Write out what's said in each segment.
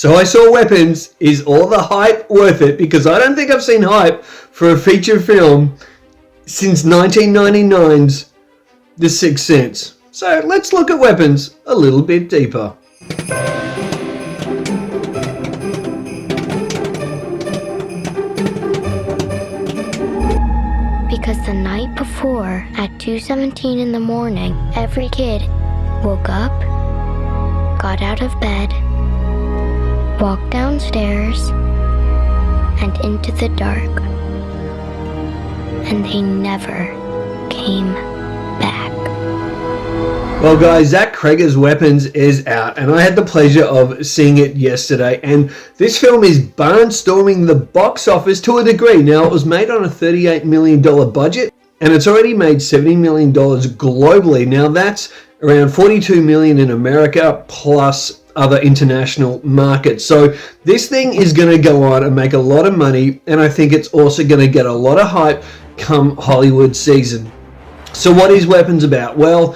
So I saw Weapons. Is all the hype worth it? Because I don't think I've seen hype for a feature film since 1999's The Sixth Sense. So let's look at Weapons a little bit deeper. Because the night before, at 2:17 in the morning, every kid woke up, got out of bed, walked downstairs, and into the dark. And they never came back. Well guys, Zack Cregger's Weapons is out, and I had the pleasure of seeing it yesterday, and this film is barnstorming the box office to a degree. Now, it was made on a $38 million budget, and it's already made $70 million globally. Now, that's around $42 million in America, plus other international markets. So this thing is going to go on and make a lot of money, and I think it's also going to get a lot of hype come Hollywood season. So what is Weapons about? Well,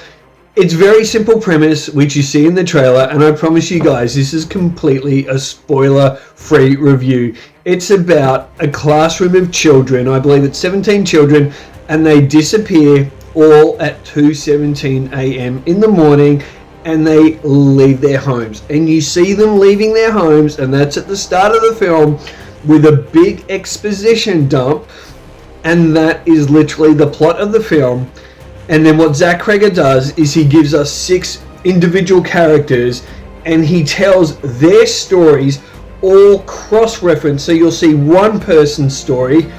it's very simple premise, which you see in the trailer, and I promise you guys, this is completely a spoiler-free review. It's about a classroom of children, I believe it's 17 children, and they disappear all at 2:17 a.m. in the morning, and they leave their homes. And you see them leaving their homes, and that's at the start of the film, with a big exposition dump, and that is literally the plot of the film. And then what Zack Cregger does is he gives us 6 individual characters, and he tells their stories all cross-referenced. So you'll see one person's story,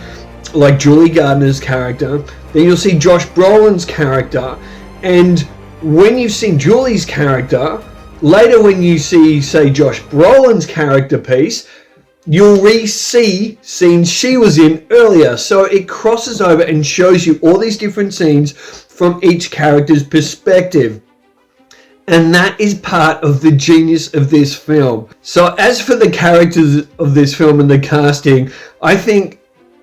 like Julie Gardner's character, then you'll see Josh Brolin's character, and when you've seen Julie's character, later when you see, say, Josh Brolin's character piece, you'll re-see scenes she was in earlier. So it crosses over and shows you all these different scenes from each character's perspective. And that is part of the genius of this film. So as for the characters of this film and the casting, I think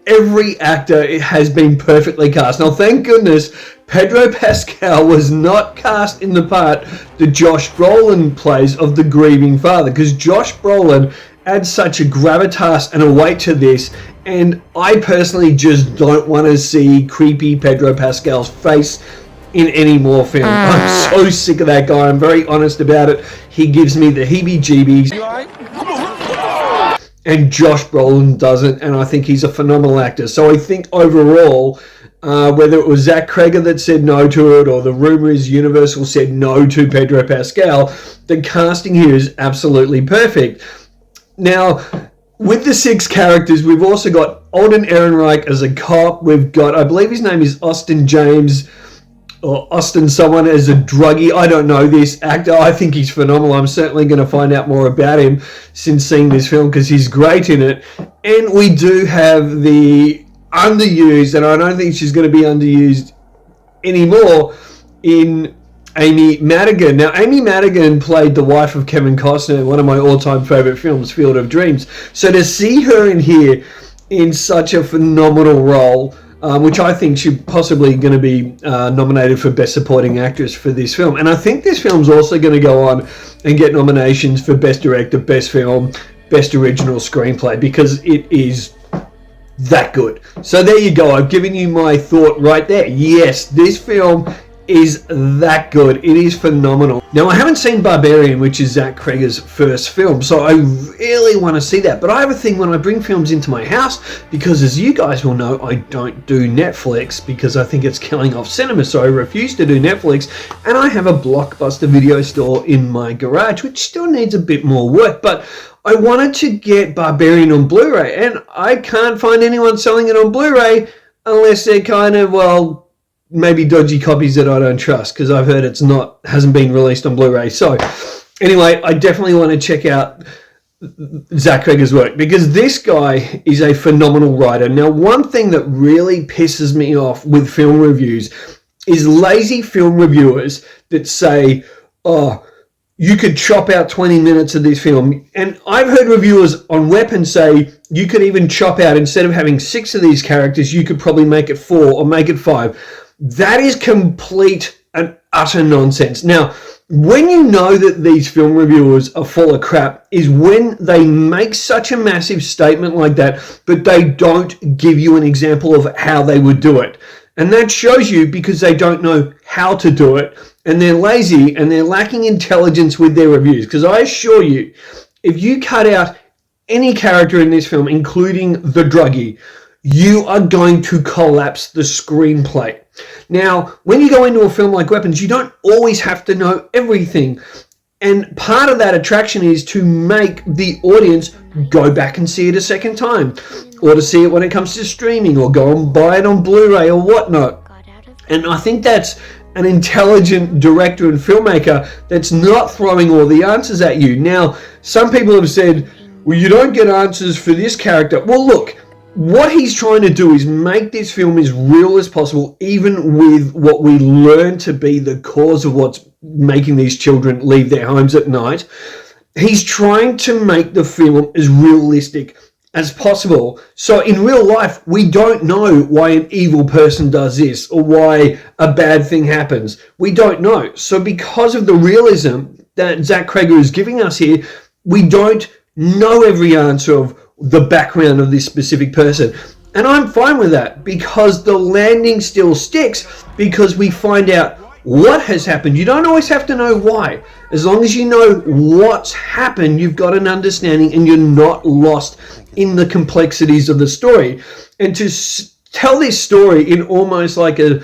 every actor has been perfectly cast. Now, thank goodness Pedro Pascal was not cast in the part that Josh Brolin plays of the grieving father, because Josh Brolin adds such a gravitas and a weight to this, and I personally just don't want to see creepy Pedro Pascal's face in any more film. I'm so sick of that guy. I'm very honest about it. He gives me the heebie-jeebies. You all right? And Josh Brolin doesn't, and I think he's a phenomenal actor. So I think overall, whether it was Zack Cregger that said no to it, or the rumor is Universal said no to Pedro Pascal, the casting here is absolutely perfect. Now, with the 6 characters, we've also got Alden Ehrenreich as a cop. We've got, I believe his name is Austin James, or Austin someone, as a druggie. I don't know this actor. I think he's phenomenal. I'm certainly going to find out more about him since seeing this film, because he's great in it. And we do have the underused, and I don't think she's going to be underused anymore, in Amy Madigan. Now, Amy Madigan played the wife of Kevin Costner in one of my all-time favorite films, Field of Dreams. So to see her in here in such a phenomenal role, which I think she's possibly going to be nominated for Best Supporting Actress for this film. And I think this film's also going to go on and get nominations for Best Director, Best Film, Best Original Screenplay, because it is that good. So there you go. I've given you my thought right there. Yes, this film is that good. It is phenomenal. Now, I haven't seen Barbarian, which is Zack Cregger's first film, so I really want to see that. But I have a thing when I bring films into my house, because as you guys will know, I don't do Netflix because I think it's killing off cinema, so I refuse to do Netflix, and I have a Blockbuster video store in my garage, which still needs a bit more work, but I wanted to get Barbarian on Blu-ray, and I can't find anyone selling it on Blu-ray unless they're kind of, well, maybe dodgy copies that I don't trust, because I've heard hasn't been released on Blu-ray. So anyway, I definitely want to check out Zack Cregger's work, because this guy is a phenomenal writer. Now, one thing that really pisses me off with film reviews is lazy film reviewers that say, oh, you could chop out 20 minutes of this film. And I've heard reviewers on Weapons say you could even chop out, instead of having 6 of these characters, you could probably make it 4 or make it 5. That is complete and utter nonsense. Now, When you know that these film reviewers are full of crap is when they make such a massive statement like that, but they don't give you an example of how they would do it. And that shows you because they don't know how to do it, and they're lazy and they're lacking intelligence with their reviews. Because I assure you, if you cut out any character in this film, including the druggie, you are going to collapse the screenplay. Now, when you go into a film like Weapons, you don't always have to know everything. And part of that attraction is to make the audience go back and see it a second time, or to see it when it comes to streaming, or go and buy it on Blu-ray or whatnot. And I think that's an intelligent director and filmmaker that's not throwing all the answers at you. Now, some people have said, well, you don't get answers for this character. Well, look, what he's trying to do is make this film as real as possible, even with what we learn to be the cause of what's making these children leave their homes at night. He's trying to make the film as realistic as possible. So in real life, we don't know why an evil person does this or why a bad thing happens. We don't know. So because of the realism that Zack Cregger is giving us here, we don't know every answer of the background of this specific person. And I'm fine with that because the landing still sticks, because we find out what has happened. You don't always have to know why. As long as you know what's happened, you've got an understanding and you're not lost in the complexities of the story. And to tell this story in almost like a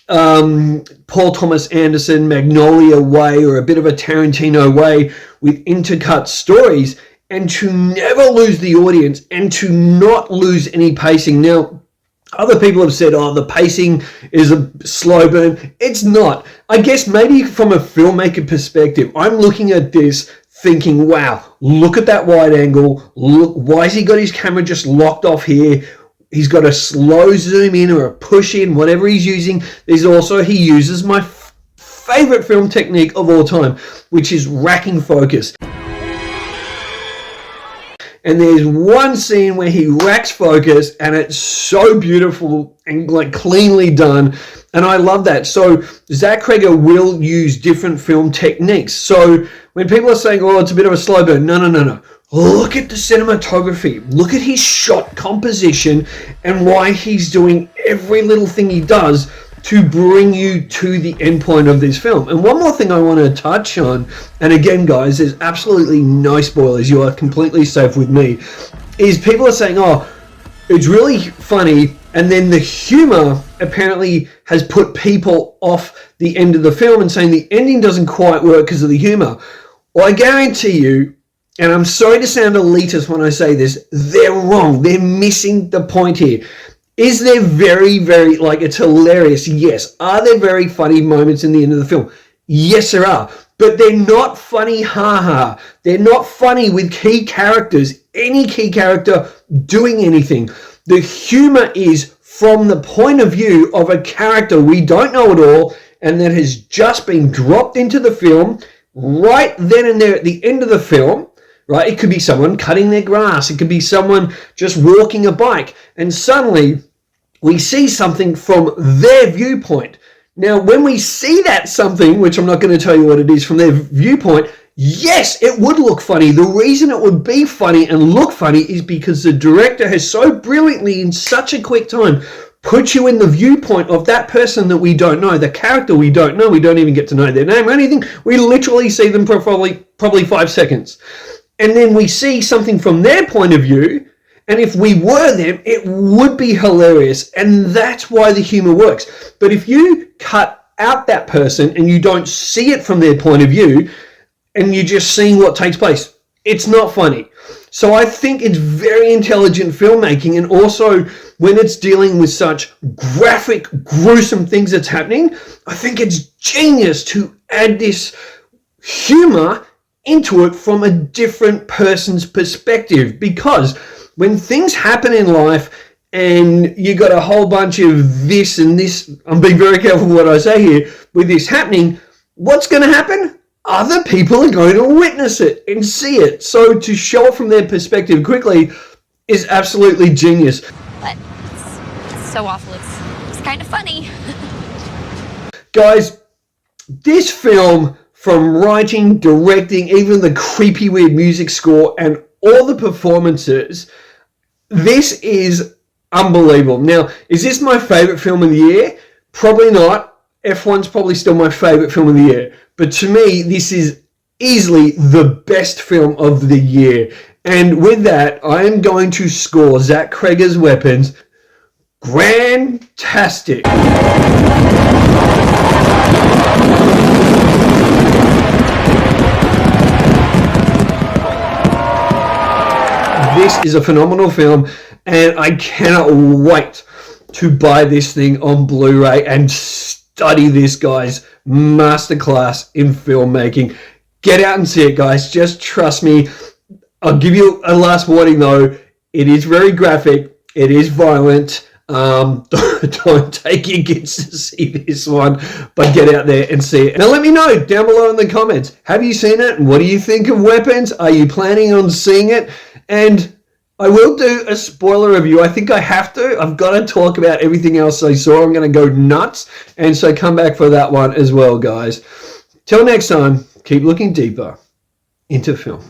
Paul Thomas Anderson, Magnolia way, or a bit of a Tarantino way with intercut stories, and to never lose the audience and to not lose any pacing. Now, other people have said, oh, the pacing is a slow burn. It's not. I guess maybe from a filmmaker perspective, I'm looking at this thinking, wow, look at that wide angle. Look, why has he got his camera just locked off here? He's got a slow zoom in or a push in, whatever he's using. There's also, he uses my favorite film technique of all time, which is racking focus. And there's one scene where he racks focus and it's so beautiful and like cleanly done. And I love that. So Zack Cregger will use different film techniques. So when people are saying, oh, it's a bit of a slow burn, no. Look at the cinematography. Look at his shot composition and why he's doing every little thing he does to bring you to the end point of this film. And one more thing I want to touch on, and again, guys, there's absolutely no spoilers. You are completely safe with me, is people are saying, oh, it's really funny, and then the humor apparently has put people off the end of the film and saying the ending doesn't quite work because of the humor. Well, I guarantee you, and I'm sorry to sound elitist when I say this, they're wrong. They're missing the point here. Is there very, very, like, it's hilarious? Yes. Are there very funny moments in the end of the film? Yes, there are. But they're not funny ha-ha. They're not funny with key characters, any key character doing anything. The humor is from the point of view of a character we don't know at all and that has just been dropped into the film right then and there at the end of the film. Right? It could be someone cutting their grass. It could be someone just walking a bike. And suddenly we see something from their viewpoint. Now, when we see that something, which I'm not going to tell you what it is from their viewpoint, yes, it would look funny. The reason it would be funny and look funny is because the director has so brilliantly, in such a quick time, put you in the viewpoint of that person that we don't know, the character we don't know. We don't even get to know their name or anything. We literally see them for probably 5 seconds. And then we see something from their point of view, and if we were them, it would be hilarious, and that's why the humor works. But if you cut out that person and you don't see it from their point of view, and you're just seeing what takes place, it's not funny. So I think it's very intelligent filmmaking, and also when it's dealing with such graphic, gruesome things that's happening, I think it's genius to add this humor into it from a different person's perspective, because when things happen in life and you got a whole bunch of this and this, I'm being very careful what I say here, with this happening, what's going to happen? Other people are going to witness it and see it. So to show it from their perspective quickly is absolutely genius. But it's so awful. It's kind of funny. Guys, this film from writing, directing, even the creepy weird music score and all the performances. This is unbelievable. Now, is this my favorite film of the year? Probably not. F1's probably still my favorite film of the year. But to me, this is easily the best film of the year. And with that, I am going to score Zack Cregger's Weapons Grandtastic. This is a phenomenal film, and I cannot wait to buy this thing on Blu-ray and study this guy's masterclass in filmmaking. Get out and see it, guys. Just trust me. I'll give you a last warning, though. It is very graphic. It is violent. Don't take your kids to see this one, but get out there and see it. Now let me know down below in the comments. Have you seen it? What do you think of Weapons? Are you planning on seeing it? And I will do a spoiler review. I think I have to. I've got to talk about everything else I saw. I'm going to go nuts. And so come back for that one as well, guys. Till next time, keep looking deeper into film.